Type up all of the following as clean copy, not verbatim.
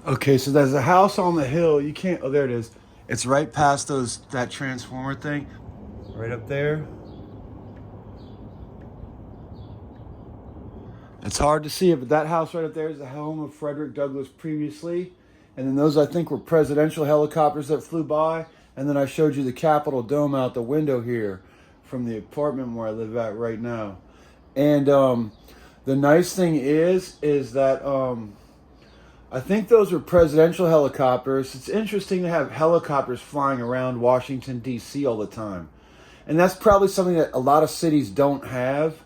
Okay, so there's a house on the hill. You can't. Oh, there it is. It's right past that transformer thing, right up there. It's hard to see it, but that house right up there is the home of Frederick Douglass previously. And then those, I think, were presidential helicopters that flew by. And then I showed you the Capitol Dome out the window here from the apartment where I live at right now. And the nice thing is that I think those were presidential helicopters. It's interesting to have helicopters flying around Washington, D.C. all the time. And that's probably something that a lot of cities don't have,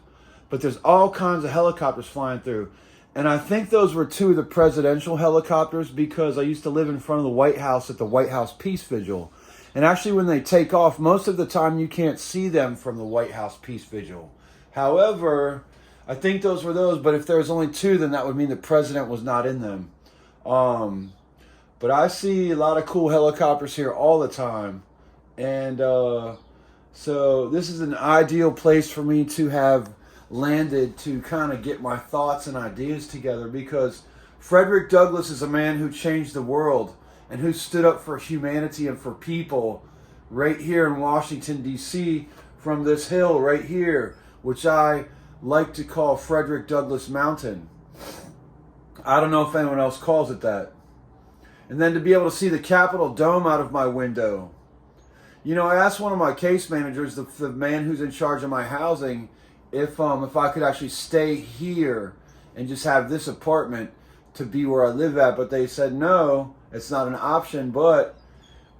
but there's all kinds of helicopters flying through. And I think those were two of the presidential helicopters because I used to live in front of the White House at the White House Peace Vigil. And actually, when they take off, most of the time you can't see them from the White House Peace Vigil. However, I think those were those, but if there was only two, then that would mean the president was not in them. Um, but I see a lot of cool helicopters here all the time. And so this is an ideal place for me to have landed to kind of get my thoughts and ideas together because Frederick Douglass is a man who changed the world and who stood up for humanity and for people right here in Washington, D.C. from this hill right here, which I like to call Frederick Douglass Mountain. I don't know if anyone else calls it that. And then to be able to see the Capitol Dome out of my window. You know, I asked one of my case managers, the man who's in charge of my housing, if I could actually stay here and just have this apartment to be where I live at, but they said no, it's not an option. But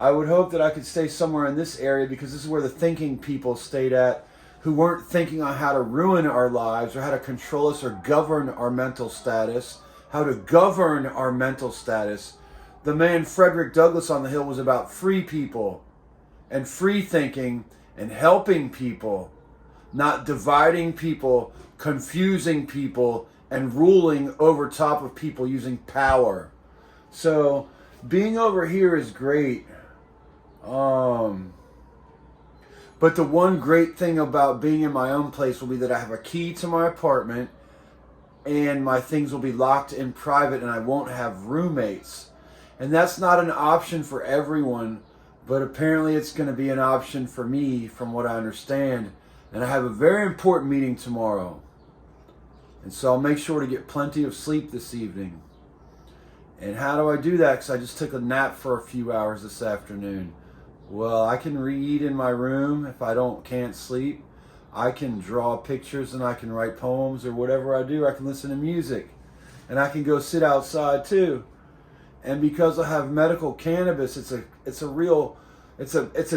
I would hope that I could stay somewhere in this area because this is where the thinking people stayed at, who weren't thinking on how to ruin our lives or how to control us or govern our mental status, how to govern our mental status. The man Frederick Douglass on the Hill was about free people and free thinking and helping people, not dividing people, confusing people, and ruling over top of people using power. So being over here is great. But the one great thing about being in my own place will be that I have a key to my apartment and my things will be locked in private and I won't have roommates. And that's not an option for everyone, but apparently it's going to be an option for me from what I understand. And I have a very important meeting tomorrow. And so I'll make sure to get plenty of sleep this evening. And how do I do that? Because I just took a nap for a few hours this afternoon. Well, I can read in my room if I can't sleep. I can draw pictures and I can write poems or whatever I do. I can listen to music. And I can go sit outside too. And because I have medical cannabis, it's a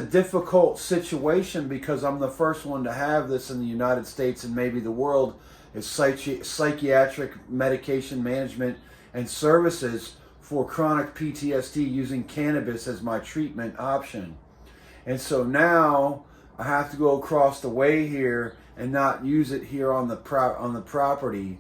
difficult situation because I'm the first one to have this in the United States and maybe the world is psychiatric medication management and services for chronic PTSD using cannabis as my treatment option. And so now I have to go across the way here and not use it here on the property.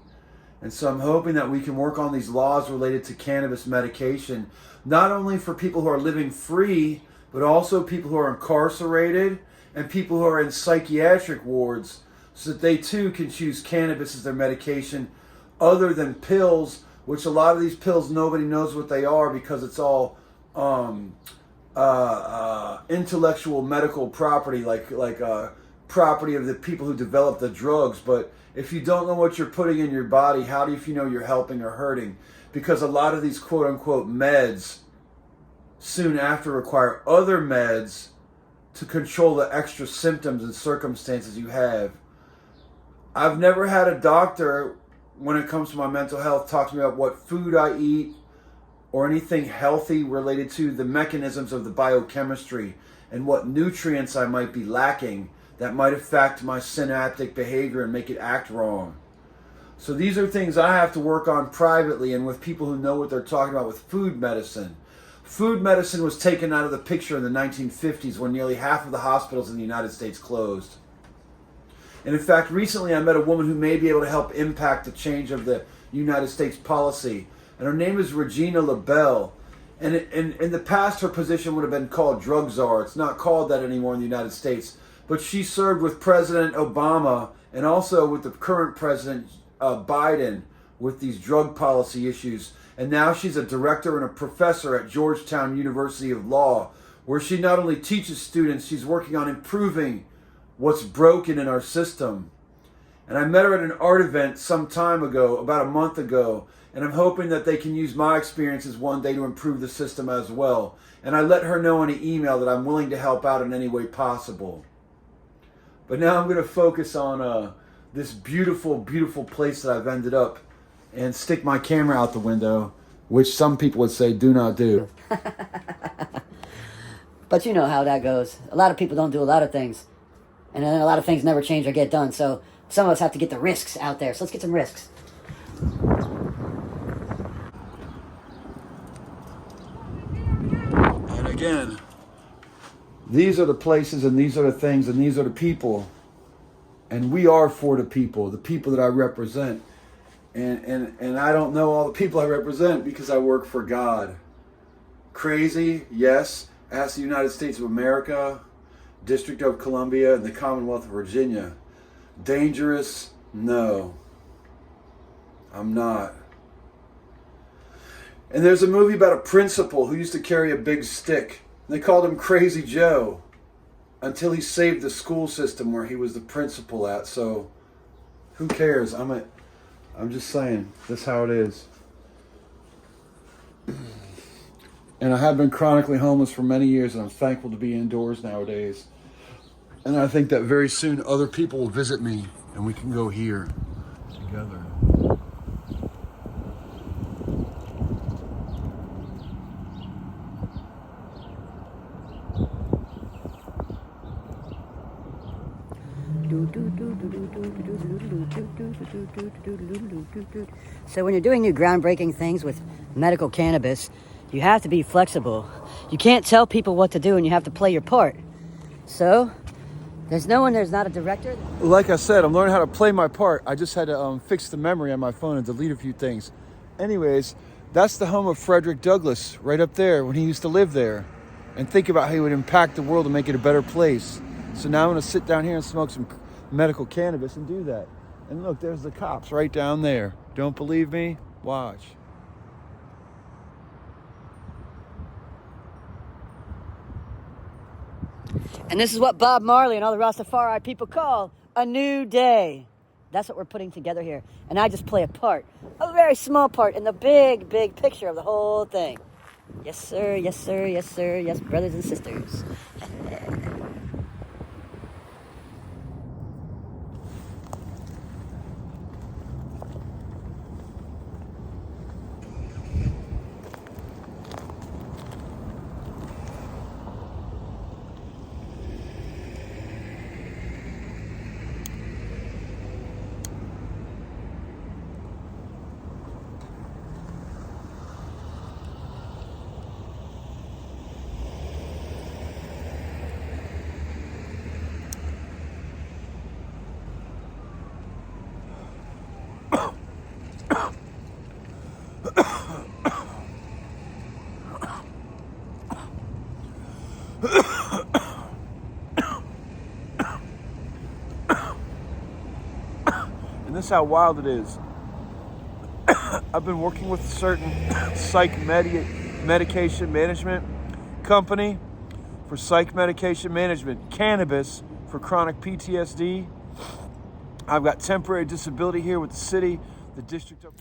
And so I'm hoping that we can work on these laws related to cannabis medication, not only for people who are living free, but also people who are incarcerated and people who are in psychiatric wards so that they too can choose cannabis as their medication other than pills, which a lot of these pills nobody knows what they are because it's all intellectual medical property, like property of the people who develop the drugs. But if you don't know what you're putting in your body, how do you know you're helping or hurting? Because a lot of these quote-unquote meds soon after require other meds to control the extra symptoms and circumstances you have. I've never had a doctor, when it comes to my mental health, talk to me about what food I eat or anything healthy related to the mechanisms of the biochemistry and what nutrients I might be lacking that might affect my synaptic behavior and make it act wrong. So these are things I have to work on privately and with people who know what they're talking about with food medicine. Food medicine was taken out of the picture in the 1950s when nearly half of the hospitals in the United States closed. And in fact, recently I met a woman who may be able to help impact the change of the United States policy. And her name is Regina LaBelle. And in the past, her position would have been called drug czar. It's not called that anymore in the United States. But she served with President Obama and also with the current President Biden with these drug policy issues. And now she's a director and a professor at Georgetown University of Law, where she not only teaches students, she's working on improving what's broken in our system. And I met her at an art event some time ago, about a month ago, and I'm hoping that they can use my experiences one day to improve the system as well. And I let her know in an email that I'm willing to help out in any way possible. But now I'm going to focus on this beautiful, beautiful place that I've ended up and stick my camera out the window, which some people would say do not do. But you know how that goes. A lot of people don't do a lot of things. And then a lot of things never change or get done. So some of us have to get the risks out there. So let's get some risks. And again, these are the places and these are the things and these are the people. And we are for the people that I represent. And I don't know all the people I represent because I work for God. Crazy? Yes. Ask the United States of America, District of Columbia, and the Commonwealth of Virginia. Dangerous? No. I'm not. And there's a movie about a principal who used to carry a big stick. They called him Crazy Joe until he saved the school system where he was the principal at. So who cares? I'm just saying, that's how it is. And I have been chronically homeless for many years, and I'm thankful to be indoors nowadays. And I think that very soon other people will visit me, and we can go here together. So when you're doing new groundbreaking things with medical cannabis, you have to be flexible. You can't tell people what to do, and you have to play your part. So there's not a director. Like I said, I'm learning how to play my part. I just had to fix the memory on my phone and delete a few things. Anyways, that's the home of Frederick Douglass, right up there when he used to live there. And think about how he would impact the world and make it a better place. So now I'm going to sit down here and smoke some medical cannabis and do that. And look, there's the cops right down there. Don't believe me? Watch. And this is what Bob Marley and all the Rastafari people call a new day. That's what we're putting together here. And I just play a part, a very small part in the big, big picture of the whole thing. Yes, sir, yes, sir, yes, sir, yes, brothers and sisters. And this is how wild it is. I've been working with a certain psych medication management company for psych medication management, cannabis for chronic PTSD. I've got temporary disability here with the city, the district of...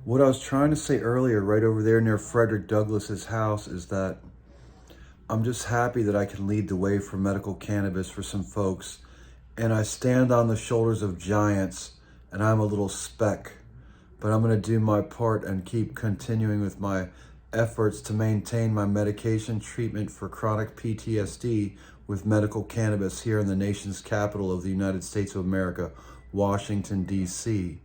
What I was trying to say earlier, right over there near Frederick Douglass's house, is that I'm just happy that I can lead the way for medical cannabis for some folks. And I stand on the shoulders of giants, and I'm a little speck. But I'm going to do my part and keep continuing with my efforts to maintain my medication treatment for chronic PTSD with medical cannabis here in the nation's capital of the United States of America, Washington, D.C.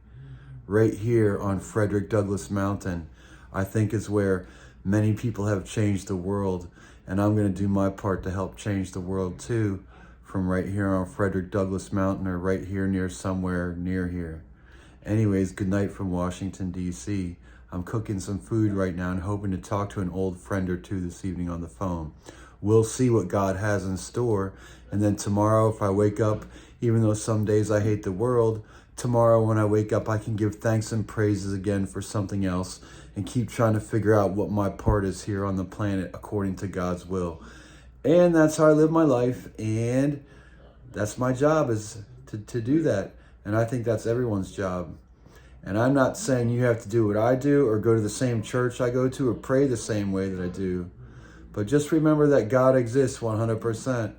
Right here on Frederick Douglass Mountain, I think is where many people have changed the world. And I'm going to do my part to help change the world too, from right here on Frederick Douglass Mountain or right here near somewhere near here. Anyways, good night from Washington, D.C. I'm cooking some food right now and hoping to talk to an old friend or two this evening on the phone. We'll see what God has in store. And then tomorrow, if I wake up, even though some days I hate the world, tomorrow when I wake up, I can give thanks and praises again for something else and keep trying to figure out what my part is here on the planet according to God's will. And that's how I live my life. And that's my job, is to do that. And I think that's everyone's job. And I'm not saying you have to do what I do or go to the same church I go to or pray the same way that I do. But just remember that God exists 100%.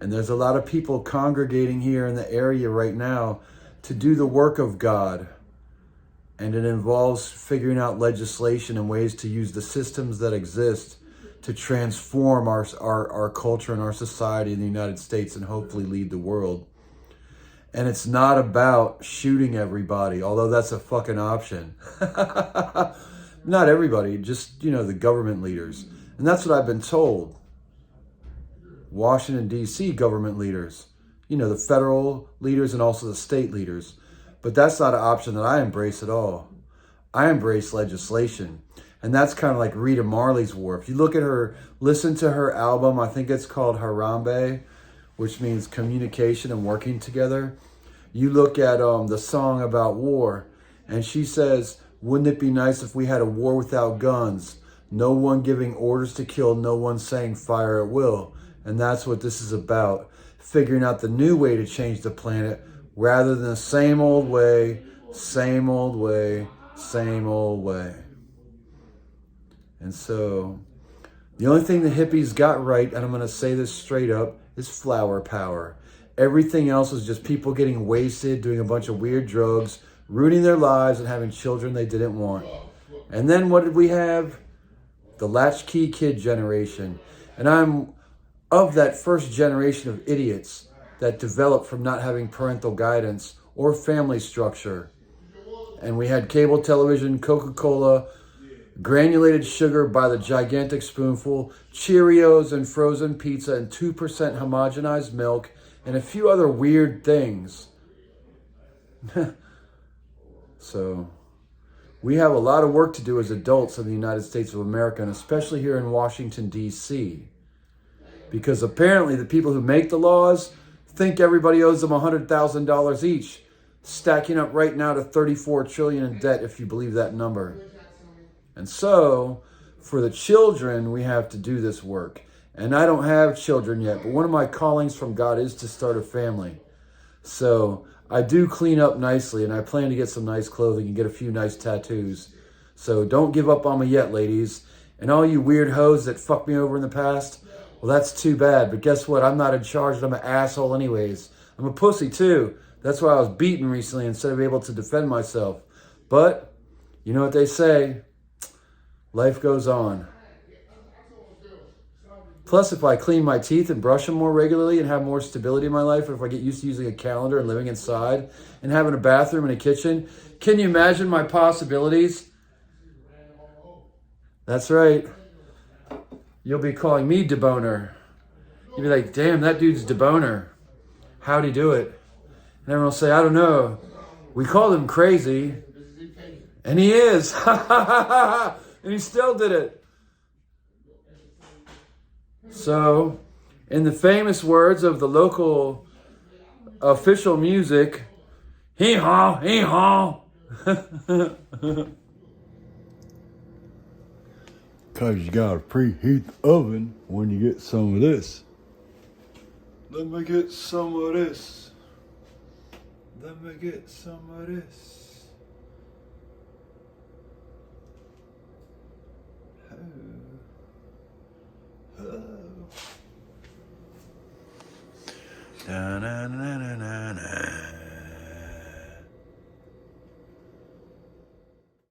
And there's a lot of people congregating here in the area right now to do the work of God. And it involves figuring out legislation and ways to use the systems that exist to transform our culture and our society in the United States and hopefully lead the world. And it's not about shooting everybody, although that's a fucking option. Not everybody, just, the government leaders. And that's what I've been told. Washington, D.C. government leaders. The federal leaders and also the state leaders. But that's not an option that I embrace at all. I embrace legislation. And that's kind of like Rita Marley's war. If you look at her, listen to her album, I think it's called Harambe, which means communication and working together. You look at the song about war, and she says, wouldn't it be nice if we had a war without guns? No one giving orders to kill, no one saying fire at will. And that's what this is about. Figuring out the new way to change the planet rather than the same old way, same old way, same old way. And so the only thing the hippies got right, and I'm going to say this straight up, is flower power. Everything else was just people getting wasted, doing a bunch of weird drugs, ruining their lives and having children they didn't want. And then what did we have? The latchkey kid generation. And I'm of that first generation of idiots that developed from not having parental guidance or family structure. And we had cable television, Coca-Cola, granulated sugar by the gigantic spoonful, Cheerios and frozen pizza and 2% homogenized milk, and a few other weird things. So we have a lot of work to do as adults in the United States of America, and especially here in Washington, D.C. Because apparently the people who make the laws think everybody owes them $100,000 each, stacking up right now to $34 trillion in debt, if you believe that number. And so, for the children, we have to do this work. And I don't have children yet, but one of my callings from God is to start a family. So, I do clean up nicely, and I plan to get some nice clothing and get a few nice tattoos. So, don't give up on me yet, ladies. And all you weird hoes that fucked me over in the past, well, that's too bad. But guess what? I'm not in charge, and I'm an asshole anyways. I'm a pussy, too. That's why I was beaten recently instead of able to defend myself. But, you know what they say? Life goes on. Plus, if I clean my teeth and brush them more regularly and have more stability in my life, or if I get used to using a calendar and living inside and having a bathroom and a kitchen, can you imagine my possibilities? That's right. You'll be calling me DeBoner. You'll be like, damn, that dude's DeBoner. How'd he do it? And everyone will say, I don't know. We called him crazy. And he is. And he still did it. So, in the famous words of the local official music, hee-haw, hee-haw. Because you got to preheat the oven when you get some of this. Let me get some of this. Let me get some of this.